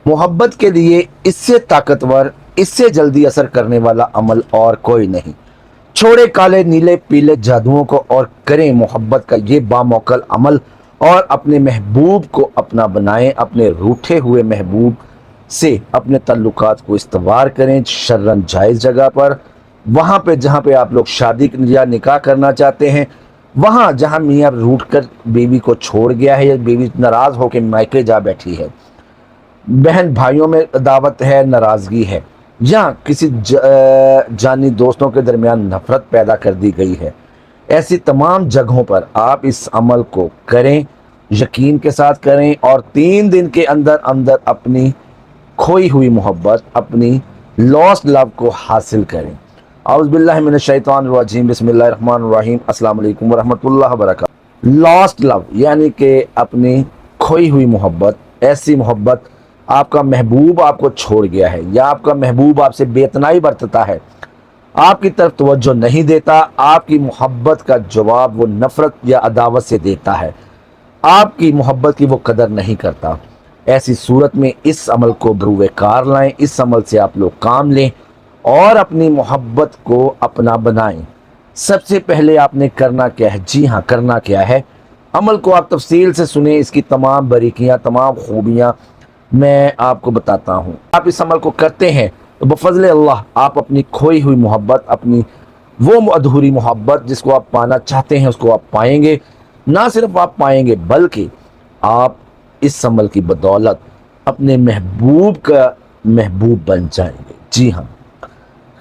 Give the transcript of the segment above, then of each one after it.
मोहब्बत के लिए इससे ताकतवर, इससे जल्दी असर करने वाला अमल और कोई नहीं। छोड़े काले नीले पीले जादुओं को और करें मोहब्बत का ये बामौकल अमल, और अपने महबूब को अपना बनाएं। अपने रूठे हुए महबूब से अपने ताल्लुकात को इस्तवार करें शर्रन जायज़ जगह पर, वहाँ पे जहाँ पे आप लोग शादी या निकाह करना चाहते हैं, वहाँ जहाँ मियाँ रूठ कर बीवी को छोड़ गया है या बीवी नाराज़ होकर मायके जा बैठी है, बहन भाइयों में दावत है, नाराज़गी है, या किसी जानी दोस्तों के दरमियान नफरत पैदा कर दी गई है, ऐसी तमाम जगहों पर आप इस अमल को करें, यकीन के साथ करें, और 3 दिन के अंदर अंदर अपनी खोई हुई मोहब्बत, अपनी लॉस्ट लव को हासिल करें। औज़ुबिल्लाहि मिनश्शैतानिर्रजीम, बिस्मिल्लाहिर्रहमानिर्रहीम, अस्सलाम वालेकुम वरहमतुल्लाहि वबरकातुहू। लॉस्ट लव यानी कि अपनी खोई हुई मोहब्बत, ऐसी मोहब्बत आपका महबूब आपको छोड़ गया है, या आपका महबूब आपसे बेइत्नाई बरतता है, आपकी तरफ तवज्जो नहीं देता, आपकी मोहब्बत का जवाब वो नफ़रत या अदावत से देता है, आपकी मोहब्बत की वो कदर नहीं करता। ऐसी सूरत में इस अमल को बरूए कार लाएं, इस अमल से आप लोग काम लें और अपनी मोहब्बत को अपना बनाएं। सबसे पहले आपने करना क्या है? जी हाँ, करना क्या है? अमल को आप तफसील से सुने, इसकी तमाम बारीकियाँ, तमाम खूबियाँ मैं आपको बताता हूँ। आप इस अमल को करते हैं तो बफज़ल अल्लाह आप अपनी खोई हुई मोहब्बत, अपनी वो अधूरी मोहब्बत जिसको आप पाना चाहते हैं, उसको आप पाएंगे। ना सिर्फ आप पाएंगे बल्कि आप इस अमल की बदौलत अपने महबूब का महबूब बन जाएंगे। जी हाँ,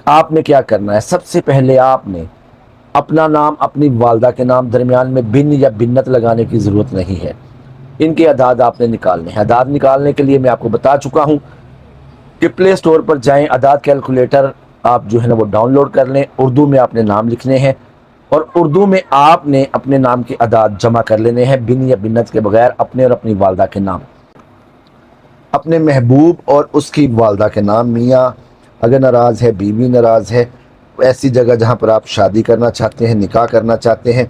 आपने क्या करना है? सबसे पहले आपने अपना नाम अपनी वालदा के नाम, दरमियान में बिन या बिन्नत लगाने की ज़रूरत नहीं है, इनके अदाद आपने निकालने हैं। अदाद निकालने के लिए मैं आपको बता चुका हूँ कि प्ले स्टोर पर जाएं, अदाद कैलकुलेटर आप जो है ना वो डाउनलोड कर लें। उर्दू में आपने नाम लिखने हैं और उर्दू में आपने अपने नाम के अदाद जमा कर लेने हैं, बिन या बिन्नत के बगैर, अपने और अपनी वालदा के नाम, अपने महबूब और उसकी वालदा के नाम। मियाँ अगर नाराज़ है, बीवी नाराज़ है, ऐसी जगह जहाँ पर आप शादी करना चाहते हैं, निकाह करना चाहते हैं,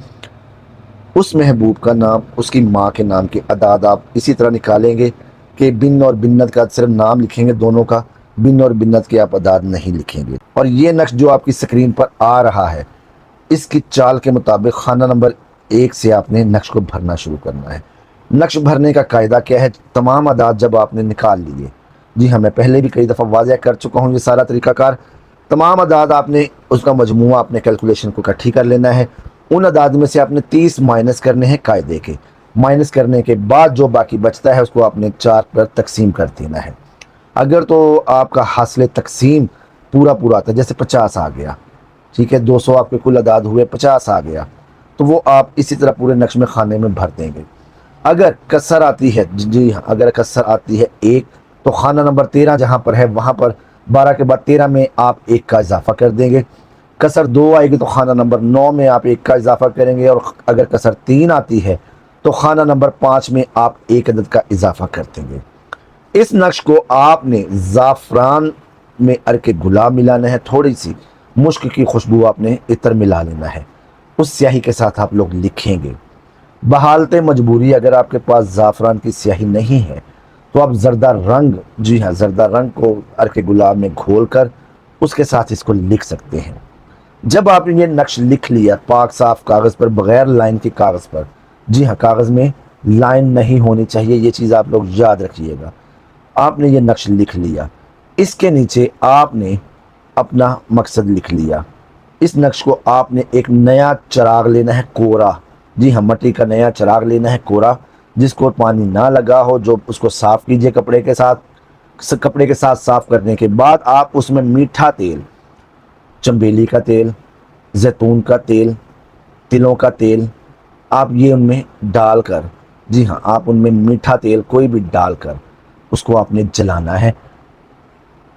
उस महबूब का नाम, उसकी माँ के नाम के अदाद आप इसी तरह निकालेंगे कि बिन और बिन्नत का सिर्फ नाम लिखेंगे दोनों का, बिन और बिन्नत के आप अदाद नहीं लिखेंगे। और ये नक्श जो आपकी स्क्रीन पर आ रहा है, इसकी चाल के मुताबिक खाना नंबर 1 से आपने नक्श को भरना शुरू करना है। नक्श भरने का कायदा क्या है? तमाम अदाद जब आपने निकाल लिए, जी हाँ, मैं पहले भी कई दफ़ा वाज़ह कर चुका हूँ ये सारा तरीक़ाकार, तमाम अदाद आपने उसका मजमूआ अपने कैलकुलेशन को इकट्ठी कर लेना है। उन अदाद में से आपने 30 माइनस करने हैं कायदे के। माइनस करने के बाद जो बाकी बचता है उसको आपने 4 पर तकसीम कर देना है। अगर तो आपका हासिल तकसीम पूरा पूरा आता है, जैसे 50 आ गया, ठीक है, 200 आपके कुल अदाद हुए, 50 आ गया, तो वो आप इसी तरह पूरे नक्श में खाने में भर देंगे। अगर कसर आती है, जी हाँ, अगर कसर आती है 1, तो खाना नंबर 13 जहाँ पर है वहाँ पर 12 के बाद 13 में आप 1 का इजाफा कर देंगे। कसर 2 आएगी तो खाना नंबर 9 में आप 1 का इजाफा करेंगे, और अगर कसर 3 आती है तो खाना नंबर 5 में आप 1 अदद का इजाफा कर देंगे। इस नक्श को आपने ज़ाफ़रान में अर्क गुलाब मिलाना है, थोड़ी सी मुश्क की खुशबू आपने इतर मिला लेना है, उस स्याही के साथ आप लोग लिखेंगे। बहालत मजबूरी अगर आपके पास ज़ाफ़रान की स्याही नहीं है तो आप ज़रदा रंग, जी हाँ, ज़रदा रंग को अर्क गुलाब में घोल कर उसके साथ इसको लिख सकते हैं। जब आपने ये नक्श लिख लिया पाक साफ कागज़ पर, बग़ैर लाइन के कागज़ पर, जी हाँ, कागज़ में लाइन नहीं होनी चाहिए, ये चीज़ आप लोग याद रखिएगा। आपने ये नक्श लिख लिया, इसके नीचे आपने अपना मकसद लिख लिया। इस नक्श को आपने एक नया चिराग लेना है, कोरा, जी हाँ, मट्टी का नया चिराग लेना है, कोरा, जिसको पानी ना लगा हो, जो उसको साफ़ कीजिए कपड़े के साथ। कपड़े के साथ साफ़ करने के बाद आप उसमें मीठा तेल, चंबेली का तेल, जैतून का तेल, तिलों का तेल, आप ये उनमें डालकर, जी हाँ, आप उनमें मीठा तेल कोई भी डालकर उसको आपने जलाना है।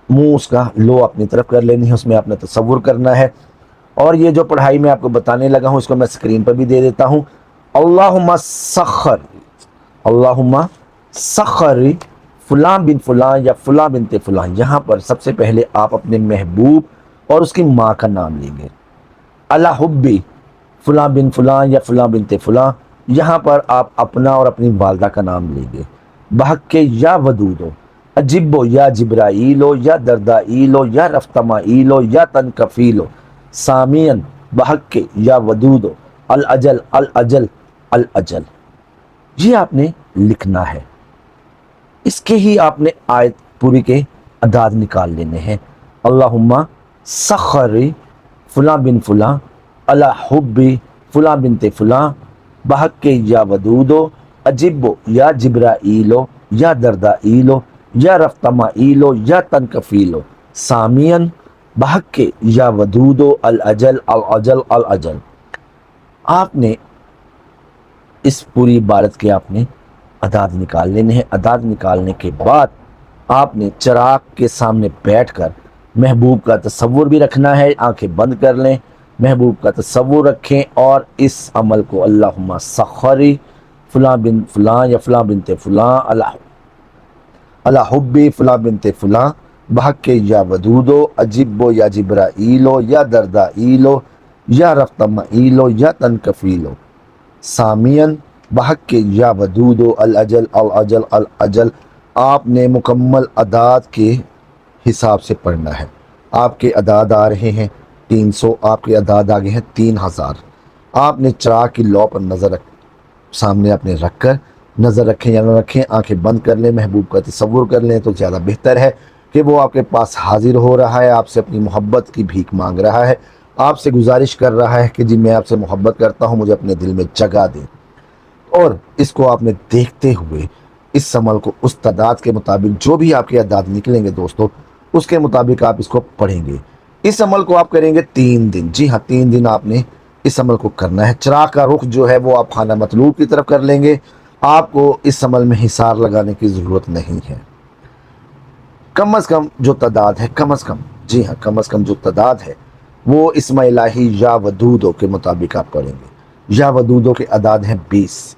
मुंह उसका लो अपनी तरफ कर लेनी है, उसमें आपने तसव्वुर करना है। और ये जो पढ़ाई मैं आपको बताने लगा हूँ इसको मैं स्क्रीन पर भी दे देता हूँ। अल्लाहुम्मा सख्खर, अल्लाहुम्मा सख्खरी फ़ुलां बिन फ़ुलां या फ़ुलां बिनते फ़ुलां। यहाँ पर सबसे पहले आप अपने महबूब और उसकी माँ का नाम लेंगे। अला हुब्बी फ़ुलां बिन फ़ुलां या फ़ुलां बिनते फ़ुलां, यहाँ पर आप अपना और अपनी वालदा का नाम लेंगे। बहक के या वदूदो, अजिब्बो या जिब्राइलो या दरदाइलो या रफ्तमाइलो या तनकफीलो सामियन बहक्के या वदूदो अल अजल अल अजल अल अजल। ये आपने लिखना है। इसके ही आपने आयत पूरी के अदाद निकाल लेने हैं। अल्लाहुम्मा सखरी फुला बिन फुला अला हुब्बी फुला बिनते फुला बहक्के या वदूदो अजिब्बो या जिब्राइलो या दरदाइलो या रफ्तमाइलो या तनकफीलो सामियन बहक्के या वदूदो अल अजल अल अजल अल अजल। आपने इस पूरी इबारत के आपने अदाद निकाल लेने हैं। अदाद निकालने के बाद आपने चिराग के सामने बैठकर महबूब का तसव्वुर भी रखना है। आंखें बंद कर लें, महबूब का तसव्वुर रखें और इस अमल को अल्लाहुम्मा सखरी फुला बिन फुला या फुला बिनते फुला अला हुब्बी फुला बिनते फुला बहक्के या वदूदो अजिब्बो या जिब्राइलो या दरदाइलो या रफ्तमाइलो या तनकफीलो सामियन बहक्के या वदूदो अल अजल अल अजल अल अजल। आपने मुकम्मल अदाद के हिसाब से पढ़ना है। आपके अदाद आ रहे हैं 300, आपके अदाद आ गए हैं 3000। आपने चिराग की लौ पर नज़र सामने अपने रख कर नज़र रखें या न रखें, आंखें बंद कर लें, महबूब का तसव्वुर कर लें तो ज़्यादा बेहतर है कि वो आपके पास हाजिर हो रहा है, आपसे अपनी मोहब्बत की भीख मांग रहा है, आपसे गुजारिश कर रहा है कि जी मैं आपसे मोहब्बत करता हूँ, मुझे अपने दिल में जगह दें। और इसको आपने देखते हुए इस अमल को उस तादाद के मुताबिक जो भी आपके अदाद निकलेंगे दोस्तों, उसके मुताबिक आप इसको पढ़ेंगे। इस अमल को आप करेंगे 3 दिन। जी हाँ, 3 दिन आपने इस अमल को करना है। चिराग का रुख जो है वो आप खाना मतलूब की तरफ कर लेंगे। आपको इस अमल में हिसार लगाने की ज़रूरत नहीं है। कम अज़ कम जो तादाद है, कम अज़ कम, जी हाँ, कम अज़ कम जो तादाद है वो इस्म इलाही या वदूदो के मुताबिक आप पढ़ेंगे। या वदूदो के अदाद हैं 20।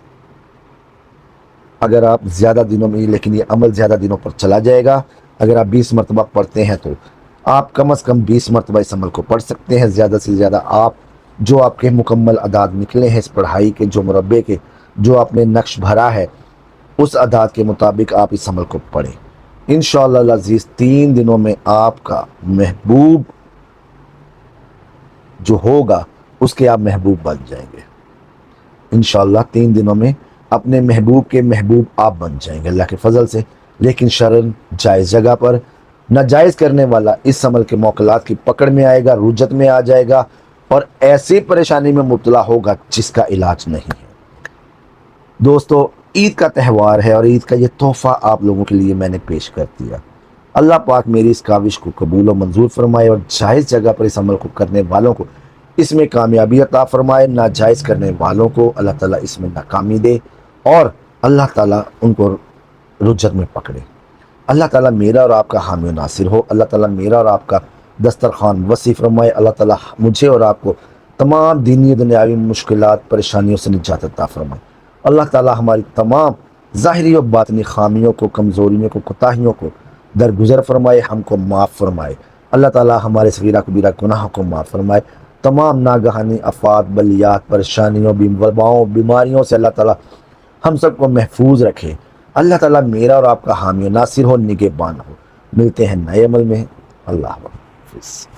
अगर आप ज़्यादा दिनों में, लेकिन ये अमल ज़्यादा दिनों पर चला जाएगा, अगर आप 20 मरतबा पढ़ते हैं तो आप कम अज़ कम 20 मरतबा इस अमल को पढ़ सकते हैं। ज़्यादा से ज़्यादा आप जो आपके मुकम्मल अदाद निकले हैं इस पढ़ाई के, जो मुरब्बे के, जो आपने नक्श भरा है, उस अदाद के मुताबिक आप इस अमल को पढ़ें। इंशाअल्लाह अज़ीज़ 3 दिनों में आपका महबूब जो होगा उसके आप महबूब बन जाएंगे। इंशाअल्लाह 3 दिनों में अपने महबूब के महबूब आप बन जाएंगे अल्लाह के फजल से। लेकिन शरन जायज़ जगह पर, नाजायज़ करने वाला इस अमल के मौकलात की पकड़ में आएगा, रुजत में आ जाएगा और ऐसी परेशानी में मुब्तला होगा जिसका इलाज नहीं है। दोस्तों, ईद का त्यौहार है और ईद का ये तोहफ़ा आप लोगों के लिए मैंने पेश कर दिया। अल्लाह पाक मेरी इस काविश को कबूल और मंजूर फरमाए और जायज़ जगह पर इस अमल को करने वालों को इसमें कामयाबी अता फरमाए, नाजायज़ करने वालों को अल्लाह ताला इसमें नाकामी दे और अल्लाह ताला उनको रुज्जत में पकड़े। अल्लाह ताला मेरा और आपका हामी नासिर हो। अल्लाह ताला मेरा और आपका दस्तरखान वसी फरमाए। अल्लाह ताला मुझे और आपको तमाम दीनी दुनियावी मुश्किलात परेशानियों से निजात अता फरमाए। अल्लाह ताला हमारी तमाम ज़ाहिरी और बातनी खामियों को, कमज़ोरियों को, कोताहियों को दरगुजर फरमाए, हमको माफ़ फरमाए। अल्लाह ताला हमारे सगीरा कबीरा गुनाहों को माफ़ फरमाए। तमाम नागहानी आफात, बलियात, परेशानियों, वबाओं, बीमारियों से अल्लाह ताला हम सबको महफूज रखे। अल्लाह ताला मेरा और आपका हामी नासिर हो, निगहबान हो। मिलते हैं नए अमल में। अल्लाह हाफ़िज़।